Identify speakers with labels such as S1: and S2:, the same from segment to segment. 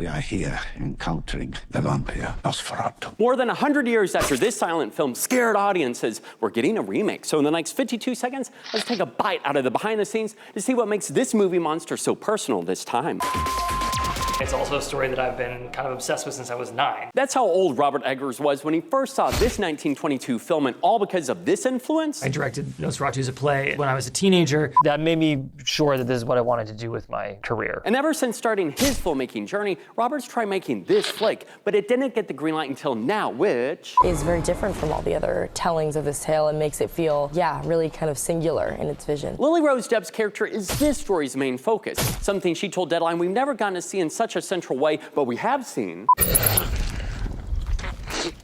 S1: We are here encountering the vampire Nosferatu.
S2: More than 100 years after this silent film scared audiences, we're getting a remake. So in the next 52 seconds, let's take a bite out of the behind the scenes to see what makes this movie monster so personal this time.
S3: It's also a story that I've been kind of obsessed with since I was 9.
S2: That's how old Robert Eggers was when he first saw this 1922 film, and all because of this influence.
S3: I directed Nosferatu as a play when I was a teenager. That made me sure that this is what I wanted to do with my career.
S2: And ever since starting his filmmaking journey, Robert's tried making this flick, but it didn't get the green light until now, which
S4: is very different from all the other tellings of this tale and makes it feel, really kind of singular in its vision.
S2: Lily Rose Depp's character is this story's main focus, something she told Deadline we've never gotten to see in such a central way, but we have seen.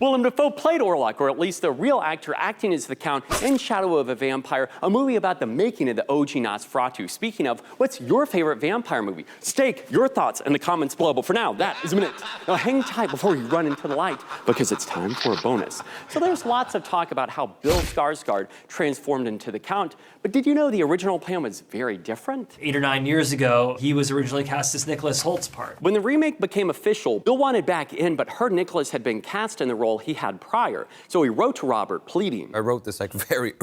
S2: Willem Dafoe played Orlok, or at least the real actor acting as the Count in Shadow of a Vampire, a movie about the making of the OG Nosferatu. Speaking of, what's your favorite vampire movie? Stake your thoughts in the comments below, but for now, that is a minute. Now hang tight before you run into the light, because it's time for a bonus. So there's lots of talk about how Bill Skarsgard transformed into the Count, but did you know the original plan was very different?
S3: 8 or 9 years ago, he was originally cast as Nicholas Holt's part.
S2: When the remake became official, Bill wanted back in, but heard Nicholas had been cast in the role he had prior. So he wrote to Robert pleading.
S5: I wrote this very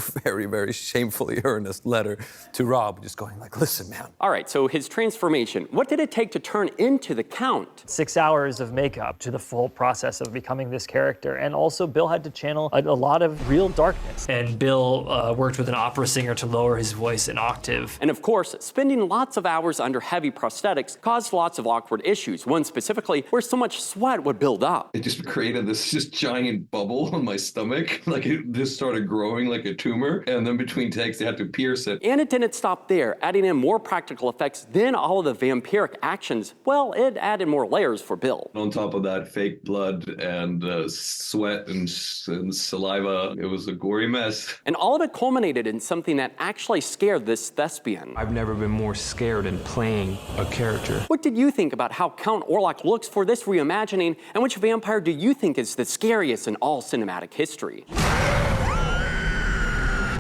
S5: shamefully earnest letter to Rob, just going like, listen, man.
S2: All right, so his transformation, what did it take to turn into the Count?
S3: 6 hours of makeup to the full process of becoming this character. And also Bill had to channel a lot of real darkness. And Bill worked with an opera singer to lower his voice an octave.
S2: And of course, spending lots of hours under heavy prosthetics caused lots of awkward issues. One specifically where so much sweat would build up.
S6: It just created this giant bubble on my stomach. Like it just started growing like a tumor. And then between takes, they had to pierce it.
S2: And it didn't stop there. Adding in more practical effects than all of the vampiric actions, well, it added more layers for Bill.
S6: On top of that, fake blood and sweat and saliva. It was a gory mess.
S2: And all of it culminated in something that actually scared this thespian.
S7: I've never been more scared in playing a character.
S2: What did you think about how Count Orlok looks for this reimagining, and which vampire do you think is the scariest in all cinematic history?